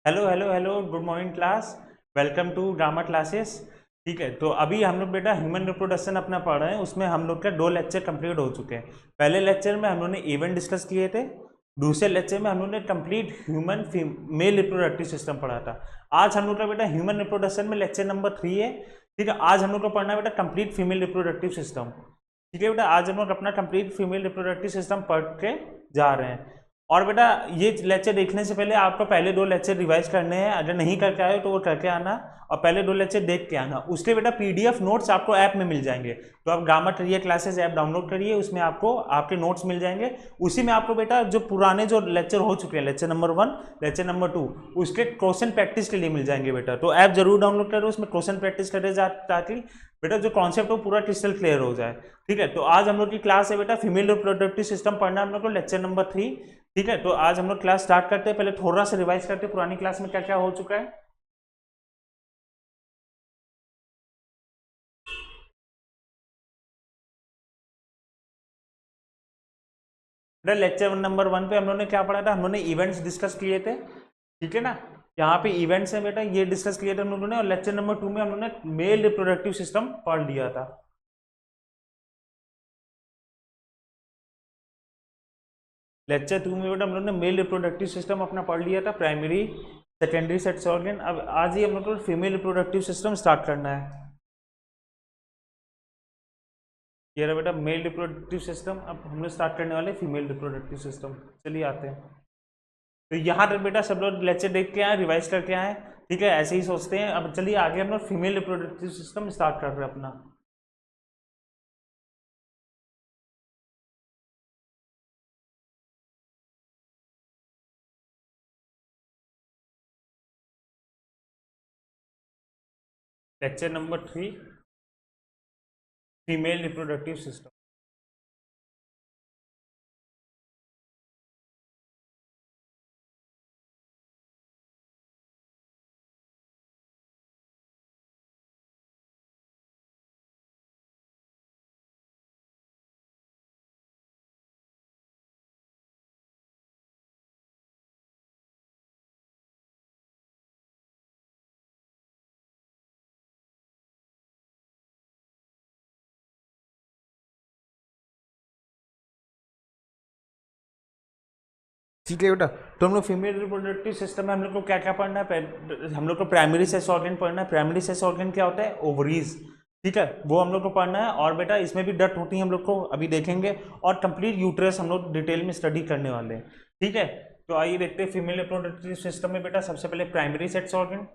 Hello hello hello, good morning class. Welcome to grammar classes. ठीक है, तो अभी हम लोग बेटा ह्यूमन रिप्रोडक्शन अपना पढ़ रहे हैं। उसमें हम लोग का 2 लेक्चर कंप्लीट हो चुके हैं। पहले लेक्चर में हम लोग ने इवेंट डिस्कस किए थे। दूसरे लेक्चर में हम लोग ने complete human male reproductive system पढ़ा था। आज हम लोग का बेटा ह्यूमन रिप्रोडक्शन में लेक्चर नंबर 3 है। ठीक है, आज हम लोग को पढ़ना है बेटा कंप्लीट फीमेल रिप्रोडक्टिव सिस्टम। ठीक है बेटा, आज हम लोग अपना कंप्लीट फीमेल रिप्रोडक्टिव सिस्टम पढ़ के जा रहे हैं। और बेटा ये लेक्चर देखने से पहले आपको पहले 2 लेक्चर रिवाइज करने हैं। अगर नहीं करके आए तो वो करके आना, और पहले 2 लेक्चर देख के आना। उसके बेटा पीडीएफ नोट्स आपको ऐप में मिल जाएंगे। तो आप grammar trivia classes app download करिए, उसमें आपको आपके नोट्स मिल जाएंगे। उसी में आपको बेटा जो पुराने जो लेक्चर हो चुके हैं, लेक्चर नंबर 1, लेक्चर नंबर 2, उसके क्वेश्चन प्रैक्टिस के लिए मिल जाएंगे बेटा। तो ऐप जरूर डाउनलोड करो, उसमें क्वेश्चन प्रैक्टिस करे ताकि बेटा जो कॉन्सेप्ट हो पूरा क्रिस्टल क्लियर हो जाए। ठीक है, तो आज हम लोग की क्लास है बेटा फीमेल रिप्रोडक्टिव सिस्टम पढ़ना हम लोग को, लेक्चर नंबर 3। ठीक है, तो आज हम लोग क्लास स्टार्ट करते हैं। पहले थोड़ा सा रिवाइज करते हैं पुरानी क्लास में क्या क्या हो चुका है। बेटा लेक्चर नंबर 1 पे हम लोग ने क्या पढ़ा था, हम लोग ने इवेंट्स डिस्कस किए थे। ठीक है ना, यहाँ पे इवेंट्स है बेटा, ये डिस्कस किए थे हम लोगों ने। और लेक्चर नंबर 2 में हम लोग ने मेल रिप्रोडक्टिव सिस्टम पढ़ लिया था। लेक्चर 2 में बेटा हम लोग ने मेल रिप्रोडक्टिव सिस्टम अपना पढ़ लिया था, प्राइमरी सेकेंडरी सेक्स ऑर्गन। अब आज ही हम लोग को फीमेल रिप्रोडक्टिव सिस्टम स्टार्ट करना है। ये रहा बेटा मेल रिप्रोडक्टिव सिस्टम। अब हम लोग स्टार्ट करने वाले फीमेल रिप्रोडक्टिव सिस्टम। चलिए आते हैं। तो यहाँ तक बेटा सब लोग लेक्चर देख के आए, रिवाइज करके आए। ठीक है, ऐसे ही सोचते हैं। अब चलिए आगे हम लोग फीमेल रिप्रोडक्टिव सिस्टम स्टार्ट कर रहे हैं अपना। Lecture number 3, female reproductive system. ठीक है बेटा, तो हम लोग फीमेल रिप्रोडक्टिव सिस्टम में हम लोग को क्या क्या पढ़ना है। हम लोग को प्राइमरी सेक्स ऑर्गन पढ़ना है। प्राइमरी सेक्स ऑर्गन क्या होता है, ओवरीज। ठीक है, वो हम लोग को पढ़ना है। और बेटा इसमें भी डट होती है, हम लोग को अभी देखेंगे। और कंप्लीट यूट्रस हम लोग डिटेल में स्टडी करने वाले हैं। ठीक है, तो आइए देखते हैं फीमेल रिप्रोडक्टिव सिस्टम में बेटा सबसे पहले primary sex organ.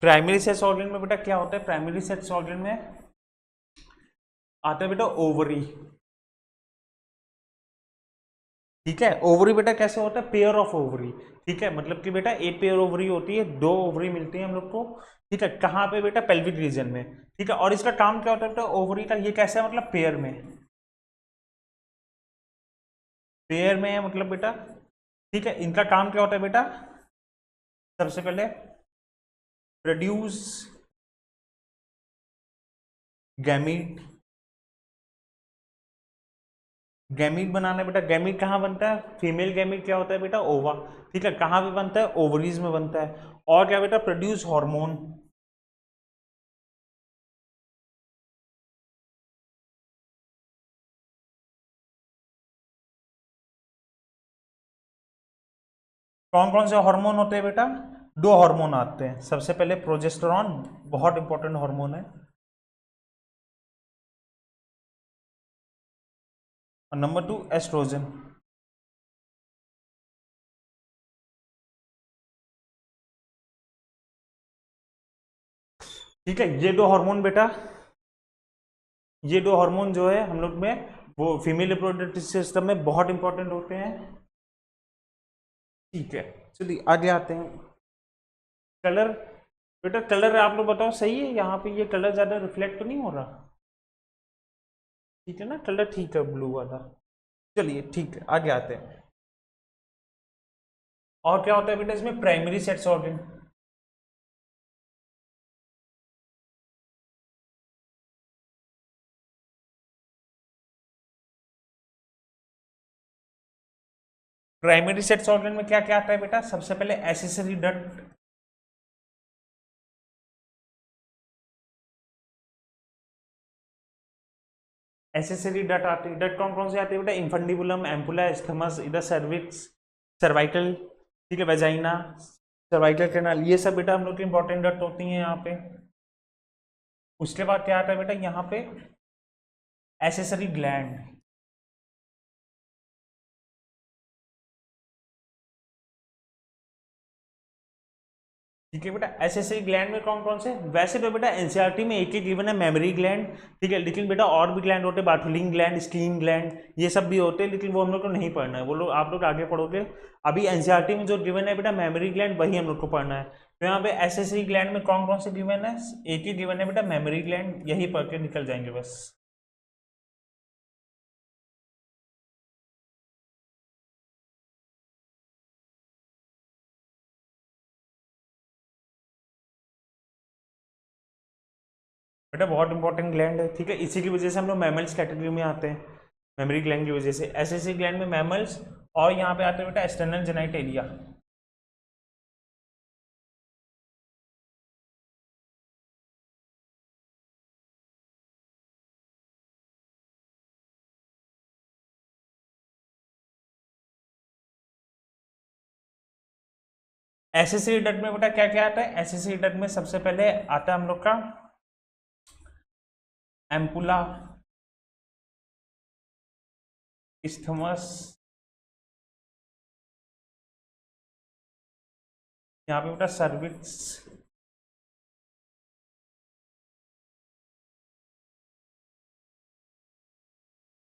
Primary sex organ में बेटा क्या होता है, प्राइमरी सेक्स ऑर्गन में आता है बेटा ओवरी। ठीक है, ओवरी बेटा कैसे होता है, पेयर ऑफ ओवरी। ठीक है, मतलब कि बेटा एक पेयर ओवरी होती है, 2 ओवरी मिलती है हम लोग को। ठीक है, कहाँ पे बेटा, पेल्विक रीजन में। ठीक है, और इसका काम क्या होता है बेटा ओवरी का, ये कैसे है मतलब पेयर में। पेयर में है मतलब बेटा। ठीक है, इनका काम क्या होता है बेटा, सबसे पहले प्रोड्यूस गैमीट। गैमीट बनाना है बेटा। गैमीट कहाँ बनता है, फीमेल गैमीट क्या होता है बेटा, ओवा। ठीक है, कहाँ पे बनता है, ओवरीज में बनता है। और क्या बेटा, प्रोड्यूस हार्मोन। कौन कौन से हार्मोन होते हैं बेटा, 2 हार्मोन आते हैं। सबसे पहले प्रोजेस्टेरॉन, बहुत इंपॉर्टेंट हार्मोन है। और नंबर 2 एस्ट्रोजन। ठीक है, ये 2 हार्मोन बेटा, ये 2 हार्मोन जो है हम लोग में वो फीमेल रिप्रोडक्टिव सिस्टम में बहुत इंपॉर्टेंट होते हैं। ठीक है, चलिए आगे आते हैं। कलर, बेटा कलर आप लोग बताओ सही है, यहाँ पे ये कलर ज़्यादा रिफ्लेक्ट तो नहीं हो रहा? ठीक है ना, कलर ठीक है ब्लू वाला। चलिए ठीक है, आगे आते हैं। और क्या होता है बेटा इसमें? Primary sets organ. Primary sets organ में क्या क्या आता है बेटा? सबसे पहले एसेसरी डक्ट। एसेसरी डक्ट आती है। डक्ट कौन कौन से आते हैं बेटा? इंफंडिबुलम, एम्पुला, एस्थमस, इधर सर्विक्स, सर्वाइकल, ठीक है, वेजाइना, सर्वाइकल कैनाल, ये सब बेटा हम लोग की इंपॉर्टेंट डक्ट होती हैं यहाँ पे। उसके बाद क्या आता है बेटा यहाँ पे? Accessory gland. ठीक है बेटा, एसेसरी ग्लैंड में कौन कौन से? वैसे तो बेटा एनसीईआरटी में एक ही गिवन है, मेमोरी ग्लैंड, ठीक है, लेकिन बेटा और भी ग्लैंड होते हैं, बार्टोलिंग ग्लैंड, स्टीम ग्लैंड, ये सब भी होते हैं, लेकिन वो हम लोग को नहीं पढ़ना है, वो लोग आप लोग आगे पढ़ोगे। अभी एनसीईआरटी में जो गिवन है बेटा मेमोरी ग्लैंड, वही हम लोग को पढ़ना है। तो यहाँ पे एसेसरी ग्लैंड में कौन कौन से गिवन है? एक ही गिवन है बेटा, मेमोरी ग्लैंड, यही पढ़ के निकल जाएंगे बस। बेटा बहुत इंपॉर्टेंट ग्लैंड है, ठीक है, इसी की वजह से हम लोग मैमल्स कैटेगरी में आते हैं, मेमोरी ग्लैंड की वजह से। एसेसरी ग्लैंड में मैमल्स, और यहाँ पे आते हैं बेटा एक्सटर्नल जेनाइटेलिया। एसेसरी डक्ट में बेटा क्या क्या आता है? एसेसरी डक्ट में सबसे पहले आता है हम लोग का एम्पुला, इस्थमस, यहाँ पे बेटा सर्विक्स,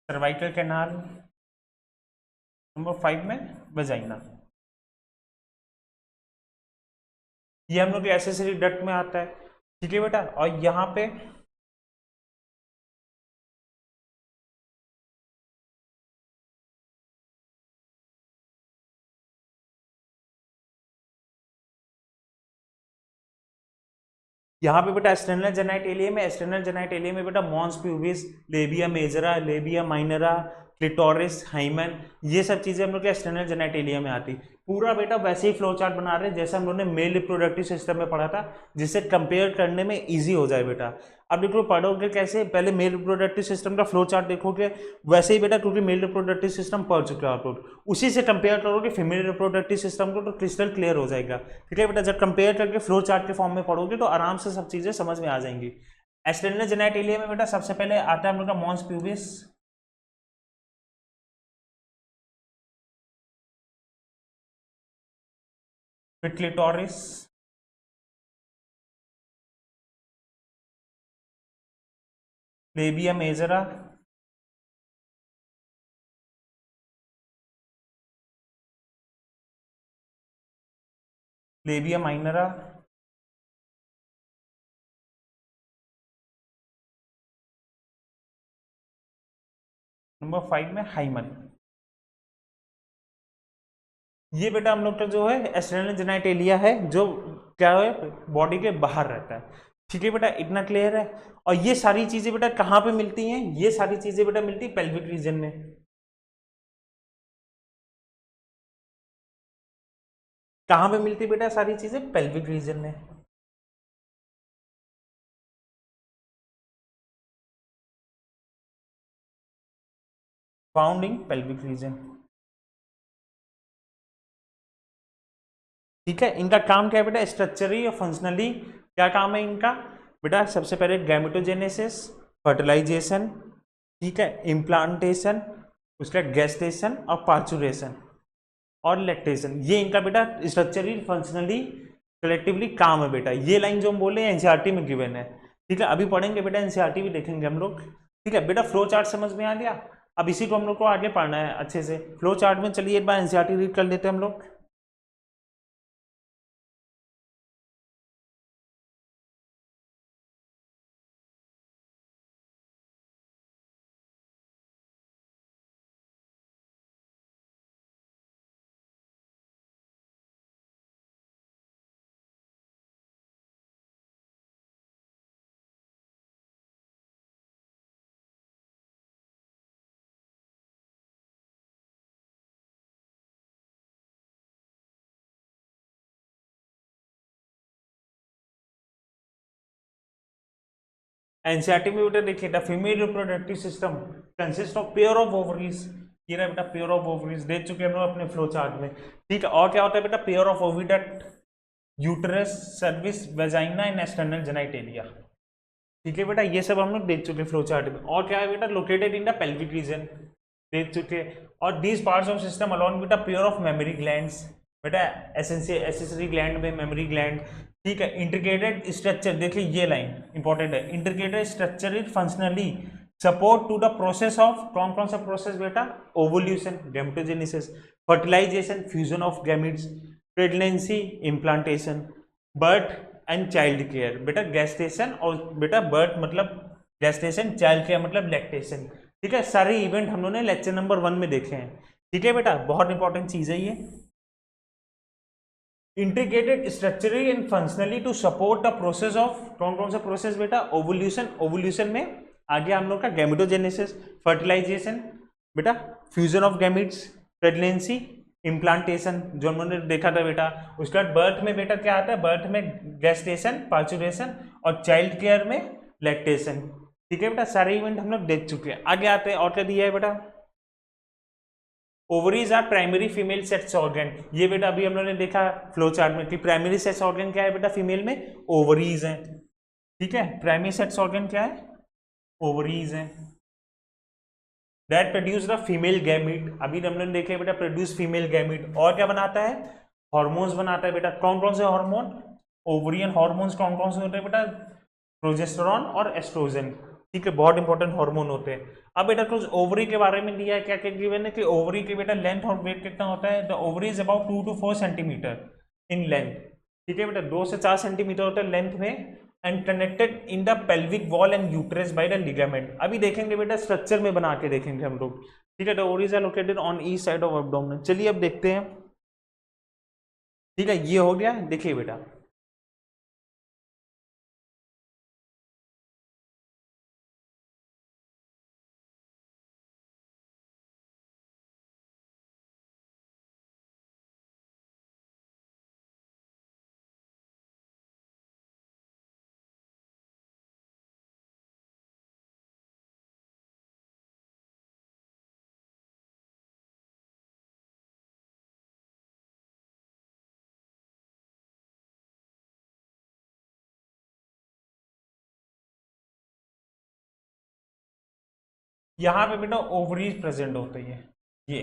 सर्वाइकल कैनाल, नंबर 5 में वजाइना। ये हम लोग एसेसरी डक्ट में आता है, ठीक है बेटा। और यहाँ पे बेटा एक्सटर्नल जेनाइट एलिया में, एक्सटर्नल जेनाइट एलिया में बेटा mons pubis, labia majora, labia minora, clitoris, hymen, ये सब चीजें हम लोग के एक्सटर्नल जेनाइट एलिया में आती। पूरा बेटा वैसे ही फ्लो चार्ट बना रहे हैं जैसे हम लोग ने मेल रिप्रोडक्टिव सिस्टम में पढ़ा था, जिससे कंपेयर करने में इजी हो जाए बेटा। अब देखो पढ़ोगे कैसे, पहले मेल रिप्रोडक्टिव सिस्टम का फ्लो चार्ट देखोगे, वैसे ही बेटा क्योंकि मेल रिप्रोडक्टिव सिस्टम पढ़ चुके हो आप लोग, उसी से कंपेयर करोगे फीमेल रिप्रोडक्टिव सिस्टम को, तो क्रिस्टल क्लियर हो जाएगा, ठीक है बेटा। जब कंपेयर करके फ्लो चार्ट के फॉर्म में पढ़ोगे तो आराम से सब चीजें समझ में आ जाएंगी। एक्सटर्नल जेनाइट एलिया में बेटा सबसे पहले आता है हम लोग का मॉन्स प्यूबिस, फिर clitoris, labia majora, labia minora, number 5 में हाइमन। ये बेटा हम लोग का जो है एक्सटर्नल जेनाइट एलिया है, जो क्या है बॉडी के बाहर रहता है, ठीक है बेटा, इतना क्लियर है। और ये सारी चीजें बेटा कहाँ पे मिलती हैं? ये सारी चीजें बेटा मिलती है पेल्विक रीजन में। कहाँ पे मिलती है बेटा सारी चीजें? पेल्विक रीजन में। फाउंड इन पेल्विक रीजन, ठीक है। इनका काम क्या है बेटा? स्ट्रक्चरली और फंक्शनली क्या काम है इनका बेटा? सबसे पहले गैमेटोजेनेसिस, फर्टिलाइजेशन, ठीक है, इम्प्लांटेशन, उसका गेस्टेशन और पार्चुरेशन और लैक्टेशन, ये इनका बेटा स्ट्रक्चरली फंक्शनली कलेक्टिवली काम है बेटा। ये लाइन जो हम बोले हैं एनसीईआरटी में गिवन है, ठीक है, अभी पढ़ेंगे बेटा, एनसीईआरटी भी देखेंगे हम लोग, ठीक है बेटा। फ्लो चार्ट समझ में आ गया? अब इसी को हम लोग को आगे पढ़ना है अच्छे से। फ्लो चार्ट में चलिए एक बार एनसीईआरटी रीड कर लेते हैं हम लोग। एनसीईआरटी में बेटा देखिए the female reproductive system consist of pair of ovaries, ये रहा बेटा पेयर ऑफ ओवरीज, देख चुके हैं हम लोग अपने फ्लो चार्ट में, ठीक है। और क्या होता है बेटा, pair of oviduct, uterus, service, vagina and external genitalia, ठीक है बेटा, ये सब हम लोग देख चुके हैं फ्लो चार्ट में। और क्या है बेटा, located in the pelvic region, देख चुके। और these parts of system along बेटा पेयर ऑफ मेमोरी ग्लैंड्स, बेटा एसेसरी ग्लैंड में मेमोरी ग्लैंड, ठीक है। इंटीग्रेटेड स्ट्रक्चर, देखिए ये लाइन इंपॉर्टेंट है, integrated structure is functionally support to the process of, कौन कौन सा प्रोसेस बेटा, ovulation, gametogenesis, fertilisation, fusion of gametes, pregnancy, implantation, birth and child care, बेटा गेस्टेशन, और बेटा बर्थ मतलब गेस्टेशन, चाइल्ड केयर मतलब लैक्टेशन, ठीक है। सारे इवेंट हम लोगों ने लेक्चर नंबर 1 में देखे हैं, ठीक है बेटा, बहुत इंपॉर्टेंट चीज है ये। Integrated structurally and functionally to support the process of, कौन कौन सा प्रोसेस बेटा, ओवोल्यूशन, ओवोल्यूशन में आगे हम लोग का गैमेटोजेनेसिस, फर्टिलाइजेशन, बेटा fusion of gametes, pregnancy, implantation जो हमने देखा था बेटा। उसके बाद बर्थ में बेटा क्या आता है, बर्थ में गेस्टेशन, पार्चुरेशन, और चाइल्ड केयर में लैक्टेशन, ठीक है बेटा, सारे इवेंट हम लोग देख चुके हैं। आगे आते हैं, और क्या दिया है बेटा, ovaries are primary female sex organ, ये बेटा अभी हम लोगों ने देखा फ्लो चार्ट में कि प्राइमरी सेक्स ऑर्गन क्या है बेटा, फीमेल में ओवरीज हैं, ठीक है। प्राइमरी सेक्स ऑर्गन क्या है, ओवरीज हैं, that produce the female gamete, अभी हमने देखे बेटा प्रोड्यूस फीमेल गैमीट। और क्या बनाता है, हॉर्मोन्स बनाता है बेटा, कौन कौन से हार्मोन, ओवरियन हार्मोन्स कौन कौन से होते हैं बेटा, प्रोजेस्टेरॉन और एस्ट्रोजन, ठीक है, बहुत इंपॉर्टेंट हार्मोन होते हैं। अब बेटा कुछ ओवरी के बारे में दिया है, क्या क्या गिवन है कि ओवरी के बेटा लेंथ और वेट कितना होता है, the ovary is about 2 to 4 centimetre in length, ठीक है बेटा, 2 से 4 सेंटीमीटर होता है लेंथ में, and connected in the pelvic wall and uterus by the ligament. अभी देखेंगे बेटा स्ट्रक्चर में बना के देखेंगे हम लोग, ठीक है। The ovaries are located on each side of abdomen. चलिए अब देखते हैं, ठीक है, ये हो गया, देखिए बेटा यहाँ पे बेटा ओवरीज प्रेजेंट होते हैं, ये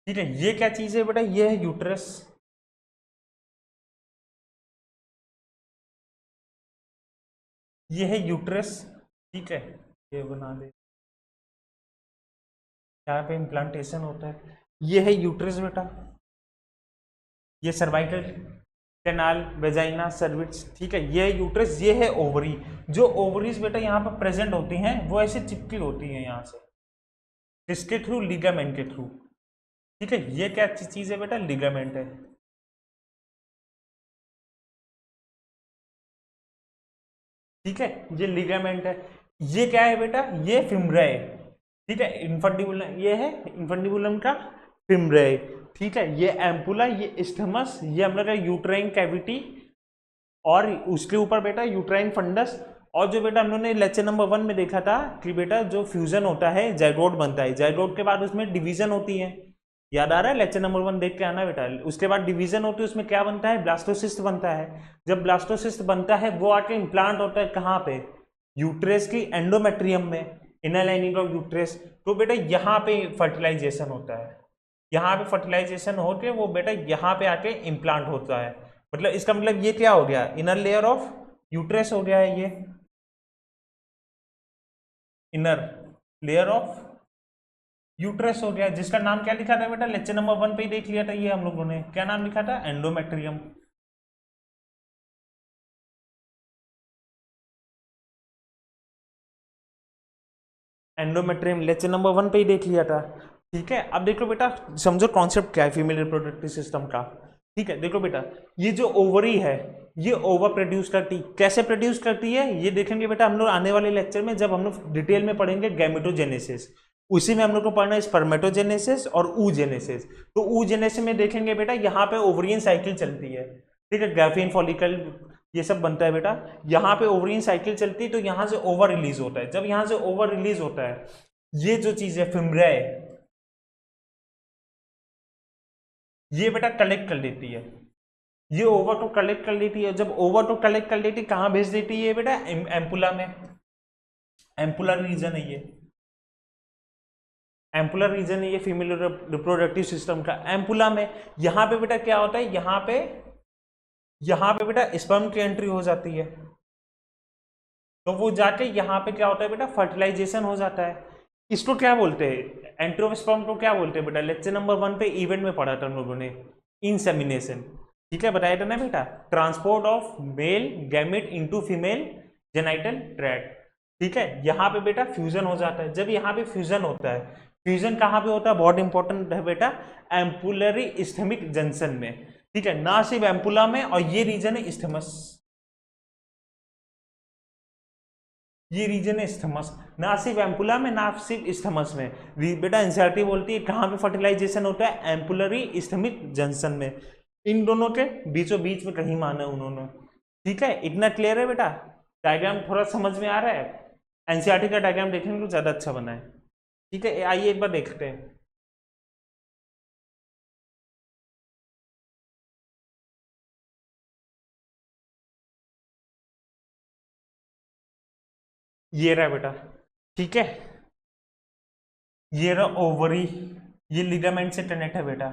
ठीक है। ये क्या चीज है बेटा, ये है यूट्रस, ये है यूट्रस, ठीक है, ये बना दे, यहाँ पे इम्प्लांटेशन होता है, ये है यूट्रस बेटा, ये सर्वाइकल कैनाल, वेजाइना, सर्विक्स, ठीक है, ये है यूट्रस, ये है ओवरी। जो ओवरीज बेटा यहाँ पर प्रेजेंट होती हैं वो ऐसे चिपकी होती हैं यहाँ से, किसके थ्रू, लिगामेंट के थ्रू, ठीक है। ये क्या चीज है बेटा, लिगामेंट है, ठीक है, ये लिगामेंट है। ये क्या है बेटा, ये फिमरा है, ठीक है, इन्फंडिबुलम, ये है इन्फंडिबुलम का फिमरा है, ठीक है। ये एम्पुला, ये स्टमस, ये हम लोग का यूट्राइन कैविटी, और उसके ऊपर बेटा यूट्राइन फंडस। और जो बेटा हम लोगों ने लेक्चर नंबर 1 में देखा था कि बेटा जो फ्यूजन होता है जाइगोट बनता है, जाइगोट के बाद उसमें डिवीजन होती है, याद आ रहा है, लेक्चर नंबर 1 देख के आना बेटा। उसके बाद डिवीजन होती है, उसमें क्या बनता है, ब्लास्टोसिस्ट बनता है। जब ब्लास्टोसिस्ट बनता है वो आके इम्प्लांट होता है कहाँ पे, यूट्रस की एंडोमेट्रियम में, इनर लाइनिंग ऑफ यूट्रस। तो बेटा यहाँ पे फर्टिलाइजेशन होता है, यहाँ पे फर्टिलाइजेशन होके वो बेटा यहाँ पे आके इम्प्लांट होता है। मतलब इसका मतलब ये क्या हो गया, इनर लेयर ऑफ यूट्रस हो गया है, ये इनर लेयर ऑफ यूट्रस हो गया, जिसका नाम क्या लिखा था बेटा, लेक्चर नंबर 1 पे ही देख लिया था ये हम लोगों ने, क्या नाम लिखा था, एंडोमेट्रियम। एंडोमेट्रियम लेक्चर नंबर 1 पे ही देख लिया था, ठीक है। अब देखो बेटा समझो कॉन्सेप्ट क्या है फीमेल रिप्रोडक्टिव सिस्टम का, ठीक है। देखो बेटा ये जो ओवरी है ये ओवर प्रोड्यूस करती, कैसे प्रोड्यूस करती है ये देखेंगे बेटा हम लोग आने वाले लेक्चर में, जब हम लोग डिटेल में पढ़ेंगे गैमेटोजेनेसिस, उसी में हम लोग को पढ़ना है स्पर्मेटोजेनेसिस और oogenesis। तो oogenesis में देखेंगे बेटा यहाँ पे ओवरियन साइकिल चलती है, ठीक है, ग्राफियन फॉलिकल ये सब बनता है बेटा। यहाँ पे ओवरियन साइकिल चलती है तो यहाँ से ओवर रिलीज होता है। जब यहाँ से ओवर रिलीज होता है, ये जो चीज है फिम्ब्राई, ये बेटा कलेक्ट कर लेती है, ये ओवर को कलेक्ट कर लेती है। जब ओवर को कलेक्ट कर लेती है, कहाँ भेज देती है बेटा? एम्पुला में। एम्पुलर रीजन है ये, एम्पुलर रीजन है ये फीमेल रिप्रोडक्टिव सिस्टम का, एम्पुला में। यहाँ पे बेटा क्या होता है, यहाँ पे बेटा स्पर्म की एंट्री हो जाती है, तो वो जाके यहाँ पे क्या होता है बेटा, फर्टिलाइजेशन हो जाता है। इसको क्या बोलते हैं, एंट्री ऑफ स्पर्म को क्या बोलते हैं बेटा? लेक्चर नंबर 1 पे इवेंट में पढ़ा था हम लोगों ने, इंसेमिनेशन। ठीक है, बताया था ना बेटा, transport of male gamete into female genital tract. ठीक है, यहाँ पे बेटा फ्यूजन हो जाता है। जब यहाँ पे फ्यूजन होता है, फ्यूजन कहाँ पे होता है, बहुत इंपॉर्टेंट है बेटा, एम्पुलरी इस्थेमिक जंक्शन में। ठीक है, ना सिर्फ एम्पुला में, और ये रीजन है इस्थमस, ये रीजन है इस्थमस, ना सिर्फ एम्पुला में ना सिर्फ इस्थमस में। बेटा एनसीईआरटी बोलती है कहाँ पे फर्टिलाइजेशन होता है, एम्पुलरी इस्थमिक जंक्शन में, इन दोनों के बीचों बीच में कहीं माना है उन्होंने। ठीक है, इतना क्लियर है बेटा? डायग्राम थोड़ा समझ में आ रहा है? एनसीईआरटी का डायग्राम देखने को ज्यादा अच्छा बना है। ठीक है, आइए एक बार देखते हैं। ये रहा बेटा, ठीक है, ये रहा ओवरी, ये लिगामेंट से कनेक्ट है बेटा।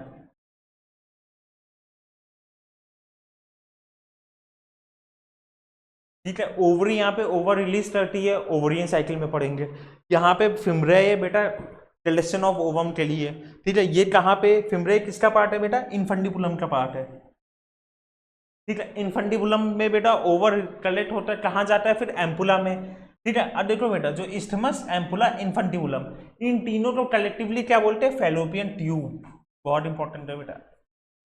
ठीक है, ओवरी यहाँ पे ओवर रिलीज करती है, ओवरियन साइकिल में पढ़ेंगे। यहाँ पे फिम्ब्राई है बेटा, कलेक्शन ऑफ ओवम के लिए। ठीक है, ये कहाँ पे फिम्ब्राई किसका पार्ट है बेटा? इनफंडिबुलम का पार्ट है। ठीक है, इनफंडिबुलम में बेटा ओवर कलेक्ट होता है, कहाँ जाता है फिर? एम्पुला में। ठीक है, अब देखो बेटा, जो इस्थमस, एम्पुला, इनफंटिबुलम, इन तीनों को कलेक्टिवली क्या बोलते हैं? Fallopian tube. बहुत इंपॉर्टेंट है बेटा,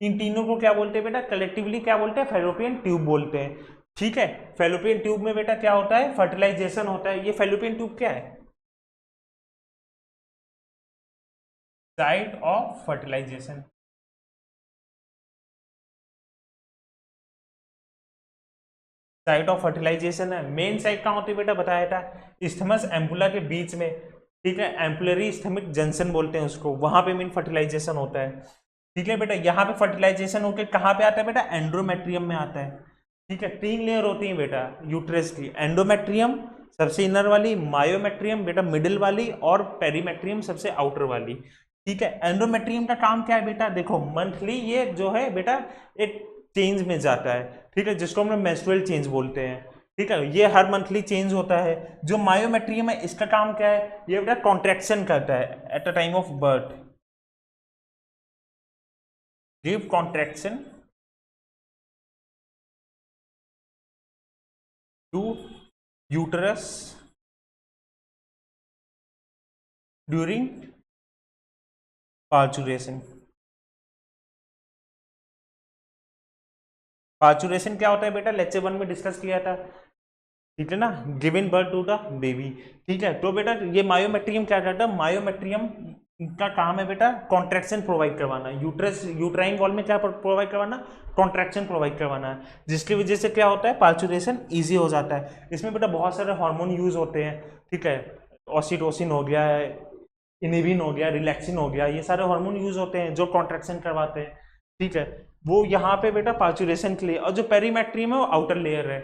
इन तीनों को क्या बोलते हैं बेटा? कलेक्टिवली क्या बोलते हैं? फैलोपियन ट्यूब बोलते हैं। ठीक है, फैलोपियन ट्यूब में बेटा क्या होता है? फर्टिलाइजेशन होता है। ये फैलोपियन ट्यूब क्या है? Site of fertilisation. Site of fertilisation है। मेन साइट कहाँ होती है बेटा? बताया था, इस्थमस एम्पुला के बीच में। ठीक है, एम्पुलरी इस्थमिक जंक्शन बोलते हैं उसको, वहां पे मेन फर्टिलाइजेशन होता है। ठीक है बेटा, यहाँ पे फर्टिलाइजेशन होकर कहाँ पे आता है बेटा? एंड्रोमेट्रियम में आता है। ठीक है, 3 लेयर होती है बेटा यूट्रस की, एंडोमेट्रियम सबसे इनर वाली, मायोमेट्रियम बेटा मिडिल वाली, और पेरीमेट्रियम सबसे आउटर वाली। ठीक है, एंडोमेट्रियम का काम क्या है बेटा? देखो, मंथली ये जो है बेटा एक चेंज में जाता है। ठीक है, जिसको हम लोग मेंस्ट्रुअल चेंज बोलते हैं। ठीक है, ये हर मंथली चेंज होता है। जो मायोमेट्रियम है, इसका काम क्या है? ये बेटा कॉन्ट्रेक्शन करता है at the time of birth, give contraction to uterus during parturition. Parturition क्या होता है बेटा? लेक्चर 1 में डिस्कस किया था। ठीक है ना, given birth to the baby. ठीक है, तो बेटा ये मायोमेट्रियम क्या करता है? मायोमेट्रियम का काम है बेटा कॉन्ट्रैक्शन प्रोवाइड करवाना, यूट्रस यूट्राइन वॉल में क्या प्रोवाइड करवाना? कॉन्ट्रैक्शन प्रोवाइड करवाना है, जिसकी वजह से क्या होता है? पार्चुरेशन ईजी हो जाता है। इसमें बेटा बहुत सारे हार्मोन यूज होते हैं। ठीक है, ऑक्सीटोसिन हो गया है, इनिबिन हो गया, रिलैक्सिन हो गया, ये सारे हार्मोन यूज होते हैं जो कॉन्ट्रैक्शन करवाते हैं। ठीक है, वो यहाँ पे बेटा पार्चुरेशन के लिए, और जो पेरीमेट्रियम है वो आउटर लेयर है।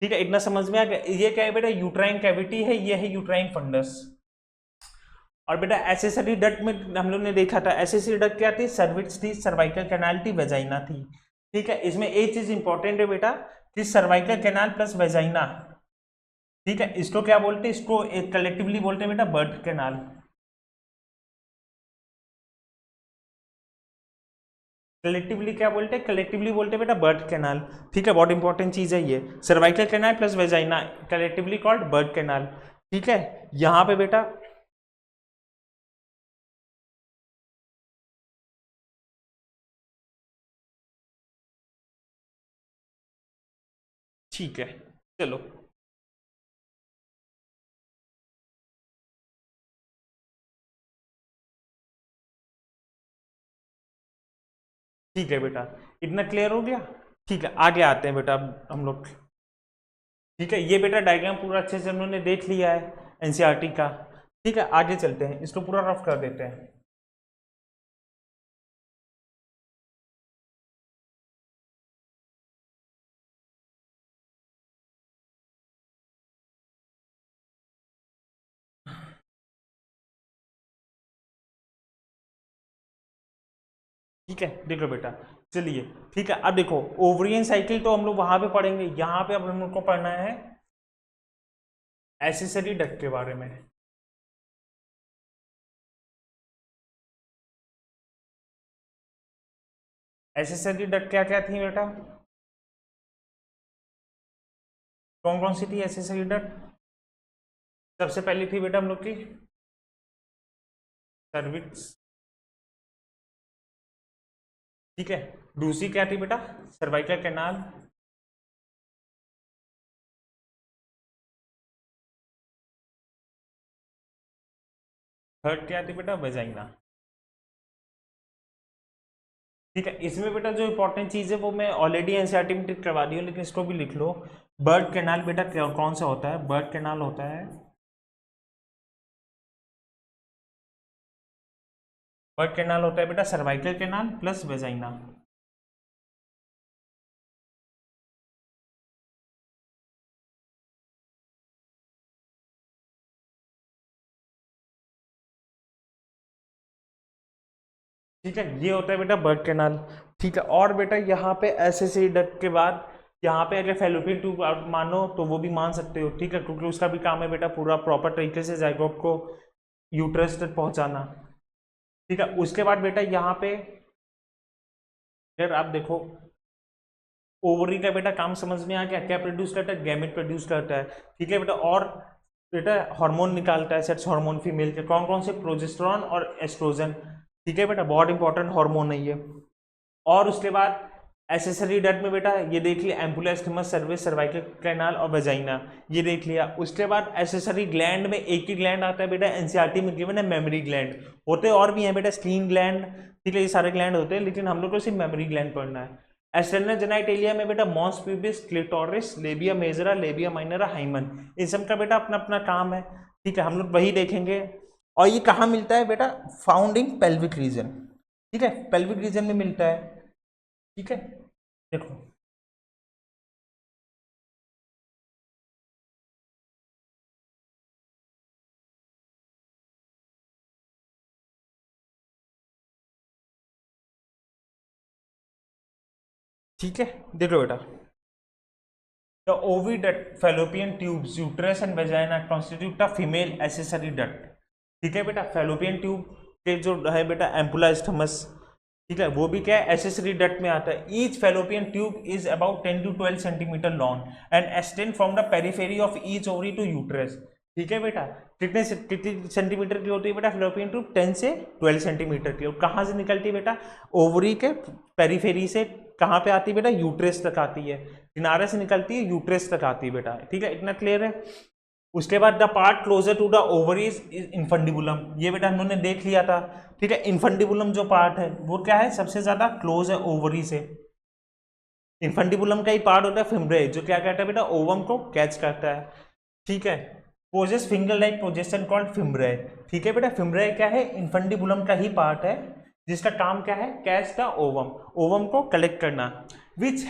ठीक है, इतना समझ में आ गया? ये क्या है बेटा? यूट्राइन कैविटी है, ये है यूट्राइन फंडस। और बेटा एसेसरी डक्ट में हम लोग ने देखा था, एसेसरी डक्ट क्या थी? सर्विक्स थी, सर्वाइकल कैनाल थी, वेजाइना थी। ठीक है, इसमें एक चीज इंपॉर्टेंट है बेटा कि सर्वाइकल कैनाल प्लस वेजाइना। ठीक है, इसको क्या बोलते हैं? इसको एक कलेक्टिवली बोलते हैं बेटा बर्थ कैनाल। कलेक्टिवली क्या बोलते हैं? कलेक्टिवली बोलते हैं बेटा बर्थ कैनाल। ठीक है, बहुत इंपॉर्टेंट चीज है ये, cervical canal plus vagina, collectively called birth canal. ठीक है, यहाँ पे बेटा ठीक है, चलो ठीक है बेटा, इतना क्लियर हो गया? ठीक है, आगे आते हैं बेटा अब हम लोग। ठीक है, ये बेटा डायग्राम पूरा अच्छे से उन्होंने देख लिया है एनसीईआरटी का। ठीक है, आगे चलते हैं, इसको पूरा रफ कर देते हैं। ठीक है, देखो बेटा, चलिए ठीक है, अब देखो ओवरियन साइकिल तो हम लोग वहां पे पढ़ेंगे, यहाँ पे अब हम लोग को पढ़ना है एसेसरी डक्ट के बारे में। एसेसरी डक्ट क्या क्या थी बेटा, कौन कौन सी थी एसेसरी डक्ट? सबसे पहली थी बेटा हम लोग की सर्विक्स। ठीक है, दूसरी क्या थी बेटा, सर्वाइकल कैनाल। थर्ड क्या थी बेटा, वेजाइना। ठीक है, इसमें बेटा जो इंपॉर्टेंट चीज है वो मैं ऑलरेडी एनसीईआरटी में टिक करवा दी हूँ, लेकिन इसको भी लिख लो। बर्ड कैनाल बेटा कौन सा होता है, बर्ड कैनाल होता है, बर्ड कैनाल होता है बेटा सर्वाइकल कैनाल प्लस वेजाइना। ठीक है, ये होता है बेटा बर्ड कैनाल। ठीक है, और बेटा यहाँ पे एसएससी डक्ट के बाद यहाँ पे अगर फैलोपियन ट्यूब आप मानो तो वो भी मान सकते हो। ठीक है, क्योंकि उसका भी काम है बेटा पूरा प्रॉपर तरीके से जाइगोट को यूट्रस तक पहुंचाना। ठीक है, उसके बाद बेटा यहाँ पे अगर आप देखो ओवरी का बेटा काम समझ में आ गया, क्या प्रोड्यूस करता है, गैमेट प्रोड्यूस करता है। ठीक है बेटा, और बेटा हार्मोन निकालता है, सेक्स हार्मोन फीमेल के, कौन कौन से, प्रोजेस्टेरॉन और एस्ट्रोजन। ठीक है बेटा, बहुत इंपॉर्टेंट हार्मोन है ये। और उसके बाद एसेसरी डक्ट में बेटा ये देख लिया एम्पुला स्टिमस सर्विस सर्वाइकल कैनाल और वेजाइना, ये देख लिया। उसके बाद एसेसरी ग्लैंड में एक ही ग्लैंड आता है बेटा एनसीईआरटी में गिवन है, मेमोरी ग्लैंड। होते और भी हैं बेटा स्क्रीन ग्लैंड, ठीक है, ये सारे ग्लैंड होते हैं, लेकिन हम लोग को सिर्फ मेमोरी ग्लैंड पढ़ना है। एक्सटर्नल जेनाइटेलिया में बेटा mons pubis, clitoris, labia majora, labia minora, hymen, इन सब का बेटा अपना अपना काम है। ठीक है, हम लोग वही देखेंगे। और ये कहाँ मिलता है बेटा, फाउंडिंग पेल्विक रीजन। ठीक है, पेल्विक रीजन में मिलता है। ठीक है, देखो ठीक है, देखो बेटा the oviduct fallopian tubes uterus and vagina constitute a female accessory duct. ठीक है बेटा, फैलोपियन ट्यूब के जो है बेटा एम्पुला स्टमस, ठीक है, वो भी क्या है एसेसरी डक्ट में आता है। Each fallopian tube is about 10 to 12 centimetre long and extend from the periphery of each ovary to uterus. ठीक है बेटा, कितनी सेंटीमीटर की होती है बेटा फैलोपियन ट्यूब, 10 से 12 सेंटीमीटर की। और कहाँ से निकलती है बेटा, ओवरी के पेरिफेरी से कहाँ पे आती है बेटा, यूट्रस तक आती है, किनारे से निकलती है यूट्रस तक आती है बेटा। ठीक है, इतना क्लियर है। उसके बाद the part closer to the ovaries is infundibulum, ये बेटा हम लोगों ने देख लिया था। ठीक है, इन्फंडिबुलम जो पार्ट है वो क्या है, सबसे ज्यादा क्लोज है ओवरी से। इन्फंडिबुलम का ही पार्ट होता है फिम्ब्रे, जो क्या कहता है बेटा, ओवम को कैच करता है। ठीक है, possess finger like projection called fimbriae. ठीक है बेटा, फिम्ब्रे क्या है, इन्फंडिबुलम का ही पार्ट है, जिसका काम क्या है, कैच द ओवम, ओवम को कलेक्ट करना। Which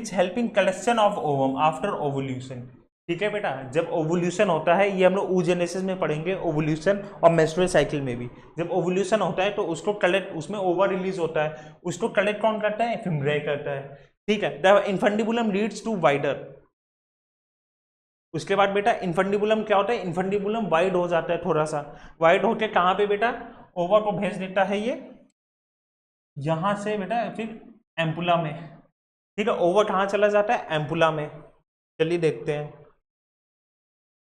help in collection of ovum after ovulation. ठीक है बेटा, जब ओवुल्यूशन होता है, ये हम लोग oogenesis में पढ़ेंगे, ओवुल्यूशन और मेंस्ट्रुअल साइकिल में भी, जब ओवुल्यूशन होता है तो उसको कलेक्ट, उसमें ओवर रिलीज होता है, उसको कलेक्ट कौन करता है, फिम्ब्रे करता है। ठीक है, the infundibulum leads to wider. उसके बाद बेटा इन्फंडिबुलम क्या होता है, इन्फंडिबुलम वाइड हो जाता है, थोड़ा सा वाइड होके कहाँ पे बेटा, ओवर को भेज देता है ये यहां से बेटा, फिर एम्पुला में। ठीक है, ओवर कहाँ चला जाता है, एम्पुला में। चलिए देखते हैं,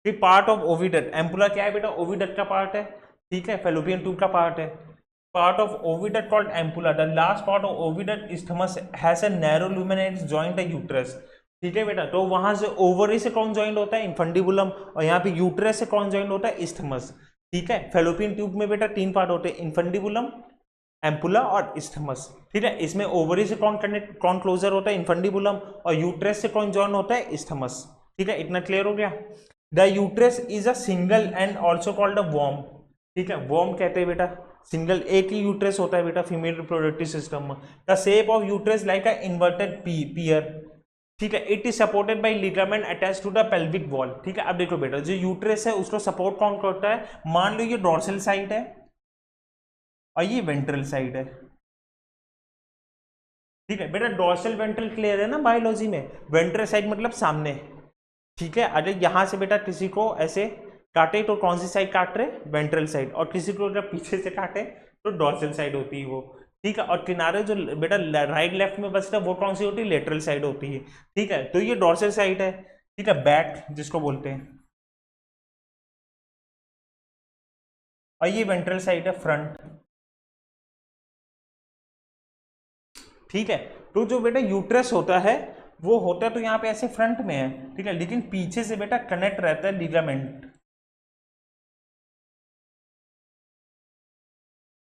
फिर पार्ट ऑफ ओविडक्ट, एम्पुला क्या है बेटा, ओविडक्ट का पार्ट है। ठीक है, फैलोपियन ट्यूब का पार्ट है। Part of oviduct called ampulla, the last part of oviduct isthmus has a narrow luminous joint the uterus. ठीक है बेटा, तो वहां से ओवरी से कौन ज्वाइंट होता है, इन्फंडिबुलम, और यहाँ पे यूट्रस से कौन ज्वाइंट होता है, इस्थमस। ठीक है, फैलोपियन ट्यूब में बेटा 3 पार्ट होते हैं, इन्फंडिबुलम, एम्पुला और इस्थमस। ठीक है, इसमें ओवरी से कौन क्लोजर होता है, इन्फंडिबुलम, और यूट्रस से कौन जॉइन होता है, इस्थमस। ठीक है, इतना क्लियर हो गया। The uterus is a single and also called a वॉर्म। ठीक है, वॉर्म कहते हैं बेटा, सिंगल एक ही यूट्रस होता है बेटा फीमेल रिप्रोडक्टिव सिस्टम में। The shape of uterus like a inverted pear. ठीक है, it is supported by ligament attach to the pelvic wall. ठीक है, अब देखो बेटा, जो यूट्रस है उसको सपोर्ट कौन करता है, मान लो ये डोर्सल साइड है और ये वेंट्रल साइड है। ठीक है बेटा, डोर्सल वेंट्रल क्लियर है ना बायोलॉजी में, वेंट्रल साइड मतलब सामने। ठीक है, अगर यहां से बेटा किसी को ऐसे काटे तो कौन सी साइड काट रहे, वेंट्रल साइड, और किसी को अगर पीछे से काटे तो डोर्सल साइड होती है वो। ठीक है, और किनारे जो बेटा राइट लेफ्ट में बचता है वो कौन सी होती है, लेटरल साइड होती है। ठीक है, तो ये डोर्सल साइड है। ठीक है, बैक जिसको बोलते हैं, और ये वेंट्रल साइड है, फ्रंट। ठीक है, तो जो बेटा यूट्रस होता है वो होता है तो यहाँ पे ऐसे फ्रंट में है। ठीक है, लेकिन पीछे से बेटा कनेक्ट रहता है लिगामेंट,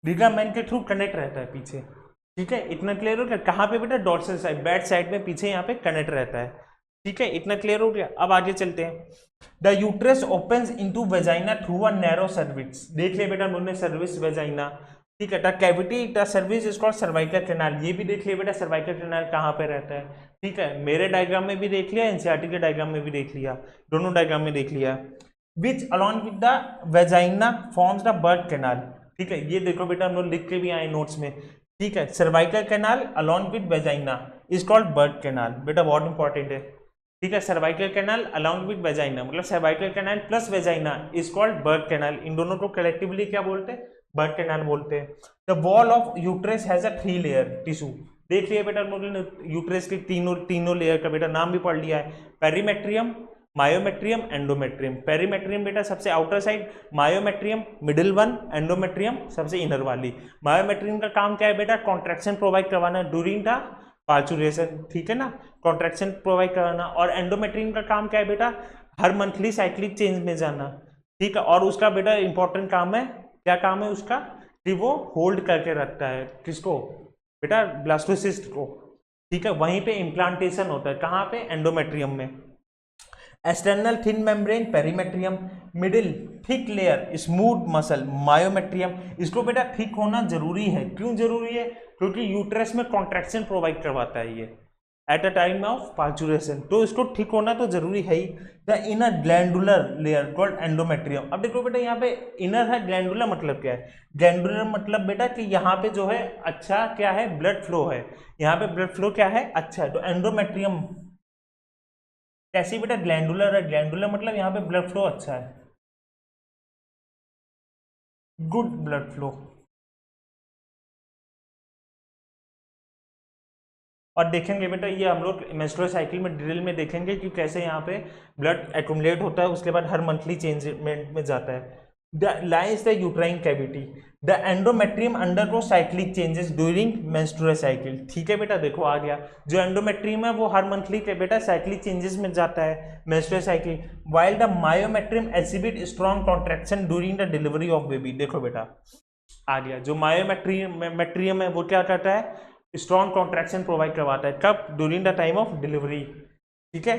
लिगामेंट के थ्रू कनेक्ट रहता है पीछे। ठीक है, इतना क्लियर हो गया, कहाँ पे बेटा, डॉर्सल साइड, बैक साइड में पीछे यहाँ पे कनेक्ट रहता है। ठीक है, इतना क्लियर हो गया। अब आगे चलते हैं। The uterus opens into vagina through a narrow cervix. देख लिया बेटा उन्होंने, सर्विस वेजाइना। ठीक है, the cavity the service is called cervical canal. ये भी देख लिया बेटा सर्वाइकल कैनाल कहाँ पे रहता है। ठीक है, मेरे डायग्राम में भी देख लिया, एनसीईआरटी के डायग्राम में भी देख लिया, दोनों डायग्राम में देख लिया। Which along with the vagina forms the birth canal. ठीक है, ये देखो बेटा हम लोग लिख के भी आए नोट्स में। ठीक है, cervical canal along with vagina is called birth canal. बेटा बहुत इंपॉर्टेंट है। ठीक है, cervical canal along with vagina मतलब cervical canal plus vagina is called birth canal. इन दोनों को कलेक्टिवली क्या बोलते हैं, बर्थ कैनाल बोलते हैं। The wall of uterus has a 3 layer tissue. देख लिया बेटा यूट्रस के तीनों लेयर का बेटा नाम भी पढ़ लिया है, पेरीमेट्रियम, मायोमेट्रियम, एंडोमेट्रियम। पेरीमेट्रियम बेटा सबसे outer side, myometrium middle one, endometrium सबसे इनर वाली। मायोमेट्रियम का काम क्या है बेटा, कॉन्ट्रैक्शन प्रोवाइड करवाना ड्यूरिंग द पार्चुरेशन। ठीक है ना, कॉन्ट्रैक्शन प्रोवाइड कराना। और एंडोमेट्रियम का काम क्या है बेटा, हर मंथली साइक्लिक चेंज में जाना। ठीक है, और उसका बेटा इंपॉर्टेंट काम है, क्या काम है उसका, कि वो होल्ड करके रखता है किसको बेटा, ब्लास्टोसिस्ट को। ठीक है, वहीं पे इम्प्लांटेशन होता है, कहाँ पे, एंडोमेट्रियम में। External thin membrane perimetrium, middle thick layer smooth muscle myometrium. इसको बेटा थिक होना जरूरी है, क्यों जरूरी है, क्योंकि यूट्रस में कॉन्ट्रैक्शन प्रोवाइड करवाता है ये at a time of parturition, तो इसको ठीक होना तो जरूरी है ही। The inner glandular layer called endometrium. अब देखो बेटा यहाँ पे इनर है, ग्लैंडुलर मतलब क्या है, ग्लैंडुलर मतलब बेटा कि यहाँ पे जो है अच्छा क्या है, ब्लड फ्लो है, यहाँ पे ब्लड फ्लो क्या है, अच्छा है। तो एंडोमेट्रियम कैसी बेटा, ग्लैंडुलर है, ग्लैंडुलर मतलब यहाँ पे ब्लड फ्लो अच्छा है, गुड ब्लड फ्लो। और देखेंगे बेटा ये हम लोग मेंस्ट्रुअल साइकिल में ड्रिल में देखेंगे कि कैसे यहाँ पे ब्लड एक्यूमुलेट होता है, उसके बाद हर मंथली चेंजमेंट में जाता है। The lies the uterine cavity, the endometrium undergo cyclic changes during menstrual cycle. ठीक है बेटा, देखो आ गया, जो एंडोमेट्रियम है वो हर मंथली के बेटा साइक्लिक चेंजेस में जाता है, menstrual cycle. While the myometrium exhibit strong contraction during the delivery of baby. देखो बेटा आ गया, जो मायोमेट्रियम है वो क्या करता है, स्ट्रॉन्ग कॉन्ट्रैक्शन प्रोवाइड करवाता है, कब, during the time of delivery. ठीक है,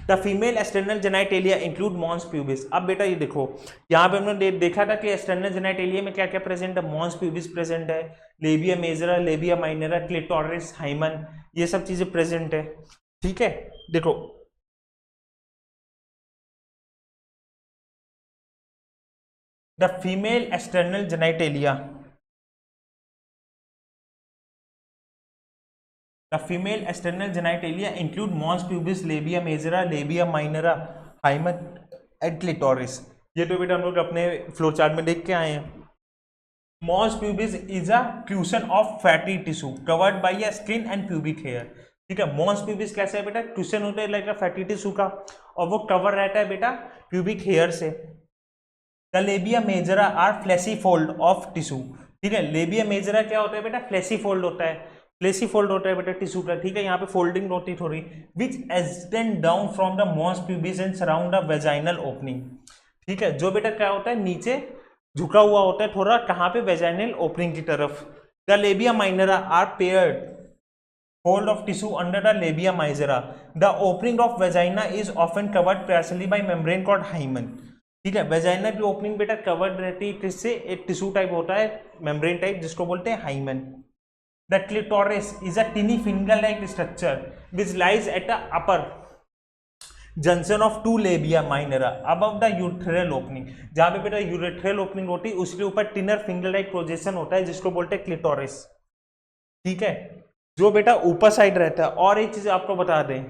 the female external genitalia include mons pubis. अब बेटा ये देखो, यहाँ पे हमने देखा था कि एक्सटर्नल जेनाइटेलिया में क्या क्या प्रेजेंट है, मॉन्स प्यूबिस प्रेजेंट है, labia majora, labia minora, clitoris, hymen, ये सब चीजें प्रेजेंट है। ठीक है, देखो the female external genitalia, The female external genitalia include mons pubis, labia majora, labia minora, hymen and clitoris। ये तो बेटा हम लोग अपने फ्लो चार्ट में देख के आए हैं। Mons pubis is a cushion of fatty tissue covered by a skin and pubic hair. ठीक है, मॉन्स प्यूबिस कैसा है बेटा, क्लूशन होता है लाइक फैटी टिश्यू का, और वो कवर रहता है बेटा प्यूबिक हेयर से। The labia majora are fleshy fold of tissue. ठीक है, लेबिया मेजरा क्या होता है बेटा, फ्लैशी फोल्ड होता है, फ्लेसी फोल्ड होता है बेटा टिश्यू का। ठीक है, यहाँ पे फोल्डिंग होती थोड़ी, which extend down from the mons pubis and surround the vaginal opening. ठीक है, जो बेटा क्या होता है नीचे झुका हुआ होता है थोड़ा, कहाँ पे, वेजाइनल ओपनिंग की तरफ। The labia minora are paired fold of tissue under the labia majora. The opening of vagina is often covered partially by membrane called hymen. ठीक है, वेजाइना की ओपनिंग बेटा कवर्ड रहती है किससे, एक टिश्यू टाइप होता है, मेम्ब्रेन टाइप, जिसको बोलते हैं hymen. The clitoris is a tiny finger like structure which lies at the upper junction of two labia minora above the urethral opening. जहां पे बेटा यूरेथ्रल ओपनिंग होती है उसके ऊपर टिनर फिंगर लाइक प्रोजेक्शन होता है, जिसको बोलते हैं क्लिटोरिस। ठीक है, जो बेटा ऊपर साइड रहता है। और एक चीज आपको बता दें,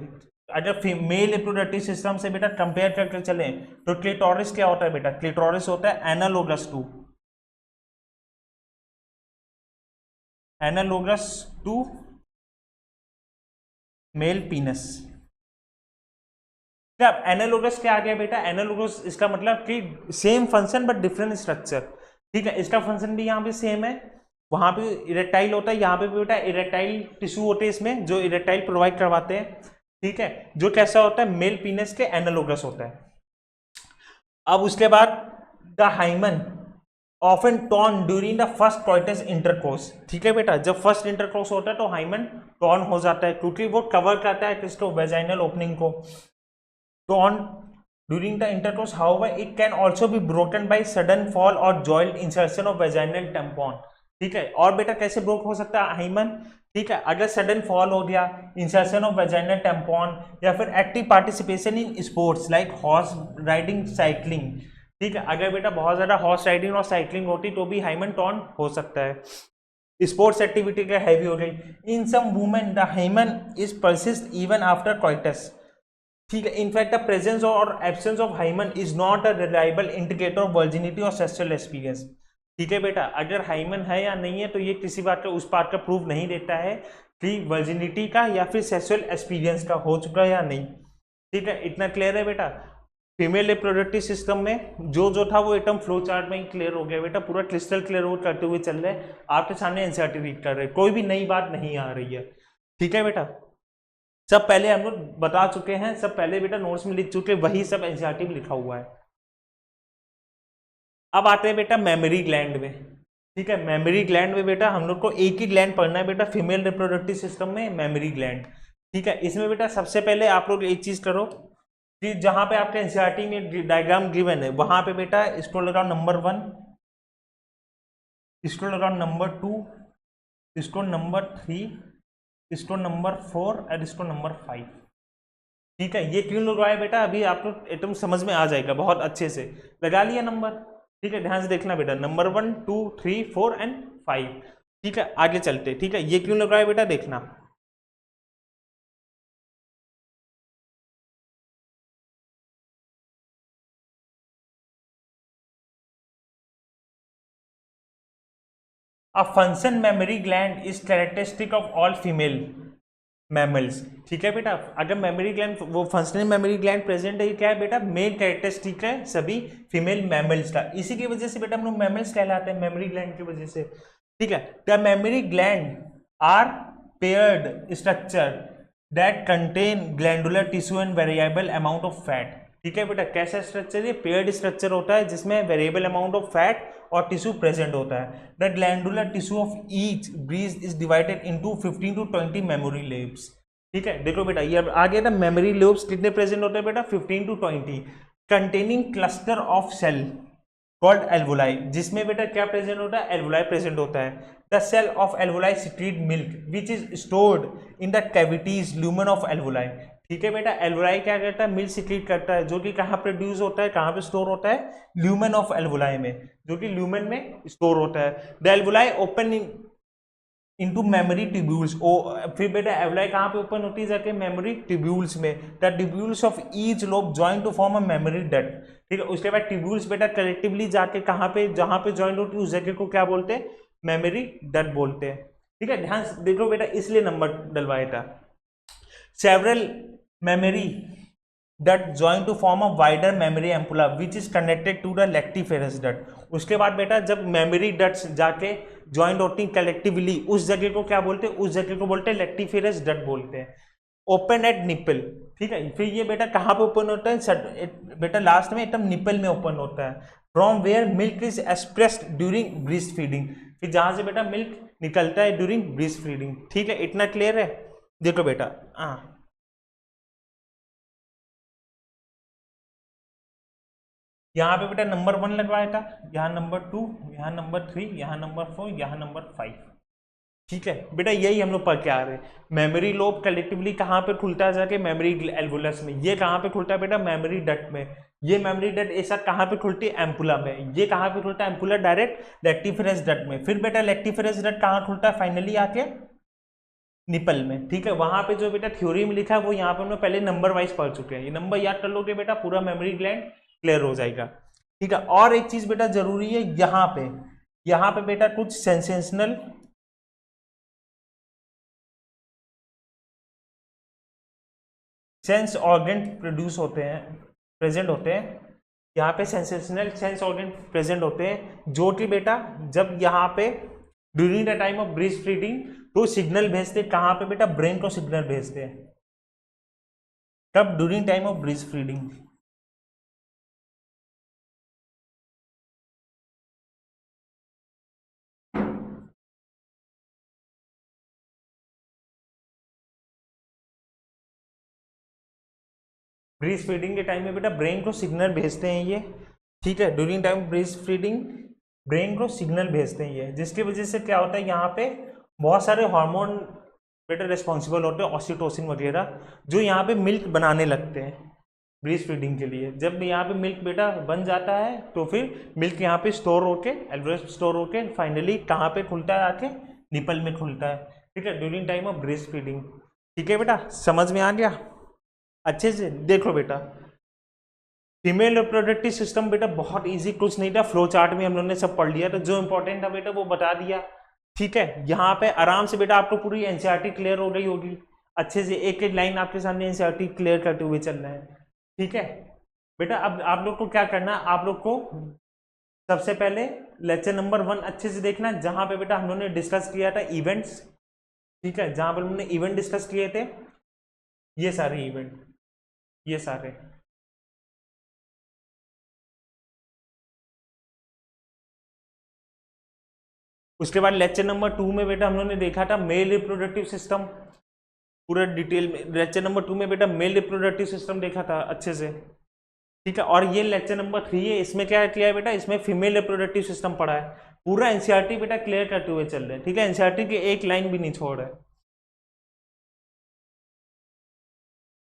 अगर मेल रिप्रोडक्टिव सिस्टम से बेटा कंपेयर करके चले तो क्लिटोरिस क्या होता है बेटा, क्लिटोरिस होता है एनालोगस टू मेल पीनस। क्या एनालोगस क्या आ गया बेटा, एनालोगस इसका मतलब कि same function but different structure. ठीक है, इसका फंक्शन भी यहाँ पे सेम है, वहां पे इरेक्टाइल होता है, यहाँ पे बेटा इरेक्टाइल टिश्यू होते हैं इसमें, जो इरेक्टाइल प्रोवाइड करवाते हैं। ठीक है, जो कैसा होता है, मेल पीनस के एनालोगस होता है। अब उसके बाद the hymen often torn during the first coitus intercourse. ठीक है बेटा, जब फर्स्ट इंटरकोर्स होता है तो हाइमन टॉर्न हो जाता है, क्योंकि वो कवर करता है किसको, वेजाइनल ओपनिंग को। Torn during the intercourse, however it can also be broken by sudden fall और joint insertion of vaginal tampon. ठीक है, और बेटा कैसे ब्रोक हो सकता है हाइमन, ठीक है, अगर सडन फॉल हो गया, इंसर्शन ऑफ वेजाइनल टैम्पॉन, या फिर active participation in sports like horse riding, cycling. ठीक है, अगर बेटा बहुत ज्यादा हॉर्स राइडिंग और साइकिलिंग होती तो भी हाइमन टॉर्न हो सकता है, स्पोर्ट्स एक्टिविटी का हैवी हो गई। In some women the hymen is persist even after coitus. ठीक है, इनफैक्ट द प्रेजेंस और absence of hymen is not a reliable indicator of virginity और सेक्सुअल एक्सपीरियंस। ठीक है बेटा, अगर हाइमन है या नहीं है तो ये किसी बात का, उस बात का प्रूफ नहीं देता है कि वर्जिनिटी का या फिर सेक्सुअल एक्सपीरियंस का हो चुका है या नहीं। ठीक है, इतना क्लियर है बेटा। फीमेल रिप्रोडक्टिव सिस्टम में जो था वो एकदम फ्लो चार्ट में ही क्लियर हो गया बेटा, पूरा क्रिस्टल क्लियर हो करते हुए चल रहे हैं, आपके सामने एनसीईआरटी रीड कर रहे हैं, कोई भी नई बात नहीं आ रही है। ठीक है बेटा, सब पहले हम लोग बता चुके हैं, सब पहले बेटा नोट्स में लिख चुके, वही सब एनसीईआरटी में लिखा हुआ है। अब आते हैं बेटा मेमोरी ग्लैंड में। ठीक है, मेमोरी ग्लैंड में बेटा हम लोग को एक ही ग्लैंड पढ़ना है बेटा फीमेल रिप्रोडक्टिव सिस्टम में, मेमोरी ग्लैंड। ठीक है, इसमें बेटा सबसे पहले आप लोग एक चीज करो कि जहां पे आपके एनसीईआरटी में डायग्राम गिवन है वहां पे बेटा इसको लगाओ नंबर 1, इसको लगाओ नंबर 2, इसको नंबर 3, इसको नंबर 4 और इसको नंबर 5। ठीक है, ये क्यों लगाया बेटा, अभी आपको एकदम समझ में आ जाएगा, बहुत अच्छे से लगा लिया नंबर। ठीक है, ध्यान से देखना बेटा, नंबर 1, 2, 3, 4 एंड 5। ठीक है, आगे चलते। ठीक है, ये क्यों लगाया बेटा, देखना। A function mammary gland is characteristic of all female mammals। ठीक है बेटा, अगर मेमोरी ग्लैंड, वो फंक्शनल मेमोरी ग्लैंड प्रेजेंट है, क्या है बेटा, मेन कैरेक्टरिस्टिक है सभी फीमेल मैमल्स का, इसी की वजह से बेटा हम लोग मैमल्स कहलाते हैं, मेमोरी ग्लैंड की वजह से। ठीक है, the mammary gland are paired structure that contain glandular tissue and variable amount of fat. ठीक है बेटा, कैसा स्ट्रक्चर है, पेयर्ड स्ट्रक्चर होता है जिसमें वेरिएबल अमाउंट ऑफ फैट और टिश्यू प्रेजेंट होता है। The glandular tissue of each breast is divided into 15 to 20 mammary lobes. ठीक है, देखो बेटा ये अब आ गया ना, मेमोरी लोब्स कितने प्रेजेंट होते हैं बेटा, 15 to 20, containing cluster of cell called alveoli, जिसमें बेटा क्या प्रेजेंट होता है, एल्वोलाई प्रेजेंट होता है। The cell of alveoli secrete milk which is stored in the cavities lumen of alveoli. ठीक है बेटा, एल्वोलाई क्या करता है, मिल्क सिक्रीट करता है, जो कि कहाँ प्रोड्यूस होता है, कहाँ पे स्टोर होता है, ल्यूमन ऑफ एल्वोलाई में, जो कि ल्यूमन में स्टोर होता है। The alveoli open into mammary tubules. फिर बेटा एल्वोलाई कहाँ पे ओपन होती है, जाके मेमोरी ट्यूब्यूल्स में। The tubules of each lobe join to form a mammary duct. ठीक है, उसके बाद ट्यूब्यूल्स बेटा कलेक्टिवली जाके कहाँ पे, जहाँ पे जॉइंट होती है उस जगह को क्या बोलते हैं, मेमोरी डक्ट बोलते हैं। ठीक है, ध्यान से देखो बेटा, इसलिए नंबर डलवाया था। Several mammary duct join to form a wider mammary ampulla which is connected to the lactiferous duct. उसके बाद बेटा जब मेमोरी डक्ट्स जाके ज्वाइंट होती हैं कलेक्टिवली, उस जगह को क्या बोलते हैं, उस जगह को बोलते हैं लेक्टिफेरस डक्ट बोलते हैं। Open at nipple. ठीक है, फिर ये बेटा कहाँ पे ओपन होता है, बेटा लास्ट में एकदम निपल में ओपन होता है। From where milk is expressed during breast feeding, फिर जहां से बेटा मिल्क निकलता है ड्यूरिंग ब्रीस्ट फीडिंग। ठीक है, इतना क्लियर है? देखो बेटा, हाँ, यहाँ पे बेटा नंबर 1 लगवाया था, यहाँ नंबर 2, यहाँ नंबर 3, यहाँ नंबर 4, यहाँ नंबर 5। ठीक है बेटा, यही हम लोग पढ़ के आ रहे हैं। मेमोरी लोब कलेक्टिवली कहाँ पे खुलता है जाके? मेमोरी एल्वुलस में। ये कहाँ पे खुलता है बेटा? मेमोरी डक्ट में। ये मेमोरी डक्ट ऐसा कहाँ पे खुलती है? एम्पुला में। ये कहाँ पे खुलता है? एम्पुला डायरेक्ट लेक्टिफेरस डक्ट में। फिर बेटा लेक्टिफेरस डक्ट कहाँ खुलता है फाइनली? आके निपल में। ठीक है, वहां पे जो बेटा थ्योरी में लिखा है वो यहाँ पे हम लोग पहले नंबर वाइज पढ़ चुके हैं। ये नंबर याद कर लोगे बेटा, पूरा मेमोरी ग्लैंड क्लियर हो जाएगा। ठीक है, और एक चीज बेटा जरूरी है यहाँ पे बेटा कुछ सेंसेशनल सेंस ऑर्गन प्रोड्यूस होते हैं, प्रेजेंट होते हैं। यहाँ पे सेंसेशनल सेंस ऑर्गन प्रेजेंट होते हैं, जो कि बेटा जब यहाँ पे during the time of breast feeding तो सिग्नल भेजते हैं। कहाँ पे बेटा? ब्रेन को सिग्नल भेजते हैं। कब? During time of breast feeding. Breast feeding के टाइम में बेटा ब्रेन को सिग्नल भेजते हैं ये। ठीक है, during time breast feeding brain को सिग्नल भेजते हैं ये, जिसकी वजह से क्या होता है, यहाँ पे बहुत सारे हार्मोन बेटा रिस्पॉन्सिबल होते हैं, ऑक्सीटोसिन वगैरह, जो यहाँ पे मिल्क बनाने लगते हैं ब्रीस्ट फीडिंग के लिए। जब यहाँ पे मिल्क बेटा बन जाता है तो फिर मिल्क यहाँ पे स्टोर होके एल्वेस स्टोर होके फाइनली कहाँ पे खुलता है? आके निपल में खुलता है। ठीक है, during time of breast feeding. ठीक है बेटा, समझ में आ गया अच्छे से? देखो बेटा, फीमेल रिप्रोडक्टिव सिस्टम बेटा बहुत इजी, कुछ नहीं था, फ्लो चार्ट में हम लोगों ने सब पढ़ लिया, तो जो इंपॉर्टेंट था बेटा वो बता दिया। ठीक है, यहाँ पे आराम से बेटा आपको पूरी एनसीईआरटी क्लियर हो गई होगी अच्छे से। एक एक लाइन आपके सामने एनसीईआरटी क्लियर करते हुए चल रहे हैं। ठीक है बेटा, अब आप लोग को क्या करना है, आप लोग को सबसे पहले लेक्चर नंबर 1 अच्छे से देखना, जहां पे बेटा हम लोगों ने डिस्कस किया था इवेंट्स। ठीक है, जहां पर हमने इवेंट डिस्कस किए थे, ये सारे इवेंट, ये सारे। उसके बाद लेक्चर नंबर 2 में बेटा हम लोगों ने देखा था मेल रिप्रोडक्टिव सिस्टम, पूरा डिटेल में। लेक्चर नंबर 2 में बेटा मेल रिप्रोडक्टिव सिस्टम देखा था अच्छे से। ठीक है, और ये लेक्चर नंबर 3 है, इसमें क्या किया है बेटा? इसमें फीमेल रिप्रोडक्टिव सिस्टम पढ़ा है। पूरा एनसीईआरटी बेटा क्लियर करते हुए चल रहे हैं। ठीक है, एनसीईआरटी की एक लाइन भी नहीं छोड़ रहा है।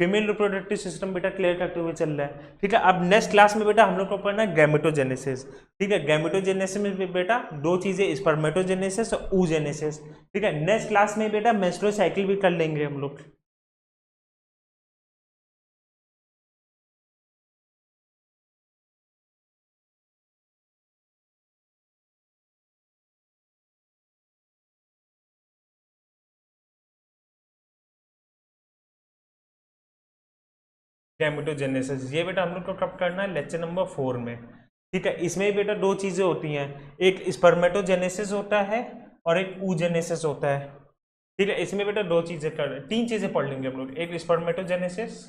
फीमेल रिप्रोडक्टिव सिस्टम बेटा क्लियर करते हुए चल रहा है। ठीक है, अब नेक्स्ट क्लास में बेटा हम लोग को पढ़ना है गैमेटोजेनेसिस। ठीक है, गैमेटोजेनेसिस में बेटा दो चीजें, स्पर्मेटोजेनेसिस और oogenesis। ठीक है, नेक्स्ट क्लास में बेटा मेंस्ट्रुअल साइकिल भी कर लेंगे हम लोग। गैमेटोजेनेसिस ये बेटा हम लोग को कब करना है? लेक्चर नंबर 4 में। ठीक है, इसमें बेटा दो चीजें होती हैं, एक स्पर्मेटोजेनेसिस होता है और एक oogenesis होता है। ठीक है, इसमें बेटा दो चीजें कर, तीन चीजें पढ़ लेंगे हम लोग, एक स्पर्मेटोजेनेसिस,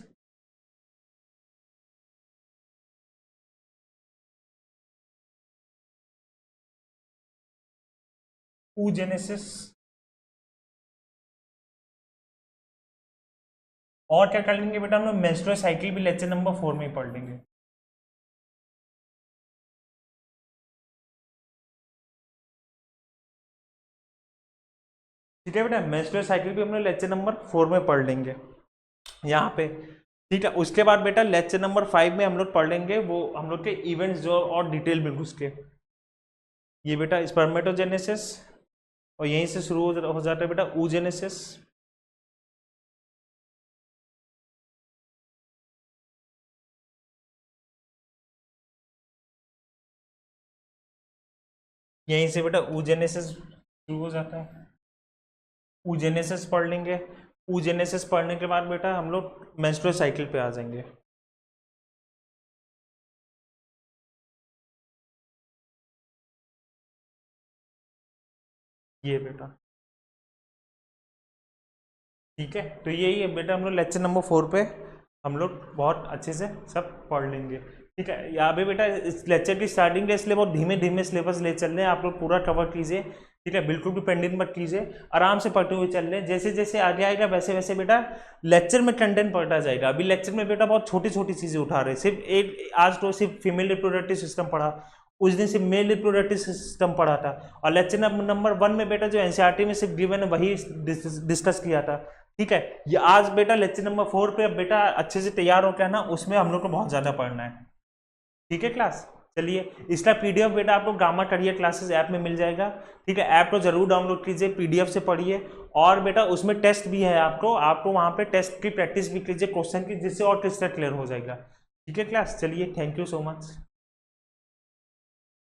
oogenesis, और क्या कर लेंगे बेटा हम लोग? मेंस्ट्रुअल साइकिल भी लेक्चर नंबर 4 में ही पढ़ लेंगे। ठीक है बेटा, मेंस्ट्रुअल साइकिल भी हम लोग लेक्चर नंबर 4 में पढ़ लेंगे यहाँ पे। ठीक है, उसके बाद बेटा लेक्चर नंबर 5 में हम लोग पढ़ लेंगे वो हम लोग के इवेंट्स जो और डिटेल में घुस के। ये बेटा स्पर्मेटोजेनेसिस, और यहीं से शुरू हो जाता है बेटा oogenesis। यहीं से बेटा oogenesis शुरू हो जाता है। oogenesis पढ़ लेंगे। oogenesis पढ़ने के बाद बेटा हम लोग मेंस्ट्रुअल साइकिल पे आ जाएंगे। ये बेटा ठीक है, तो यही है बेटा हम लोग लेक्चर नंबर 4 पे हम लोग बहुत अच्छे से सब पढ़ लेंगे। ठीक है। यहाँ पे बेटा इस लेक्चर की स्टार्टिंग है इसलिए बहुत धीमे धीमे सिलेबस ले चल रहे हैं, आप लोग पूरा कवर कीजिए, ठीक है, बिल्कुल भी पेंडिंग मत कीजिए, आराम से पढ़ते हुए चल रहे हैं। जैसे जैसे आगे आएगा वैसे वैसे बेटा लेक्चर में कंटेंट पढ़ता जाएगा। अभी लेक्चर में बेटा बहुत छोटी छोटी चीज़ें उठा रहे हैं, सिर्फ एक आज तो सिर्फ फीमेल रिप्रोडक्टिव सिस्टम पढ़ा, उस दिन सिर्फ मेल रिप्रोडक्टिव सिस्टम पढ़ा था, और लेक्चर नंबर 1 में बेटा जो एनसीईआरटी में सिर्फ गिवन है वही डिस्कस किया था, ठीक है। ये आज बेटा लेक्चर नंबर 4 पे अब बेटा अच्छे से तैयार हो क्या ना, उसमें हम लोग को बहुत ज़्यादा पढ़ना है, ठीक है क्लास। चलिए, इसका पीडीएफ बेटा आपको गामा करियर क्लासेस ऐप में मिल जाएगा, ठीक है। ऐप को जरूर डाउनलोड कीजिए, पीडीएफ से पढ़िए, और बेटा उसमें टेस्ट भी है, आपको वहाँ पे टेस्ट की प्रैक्टिस भी कीजिए क्वेश्चन की, जिससे और क्लियर हो जाएगा, ठीक है क्लास। चलिए, थैंक यू सो मच।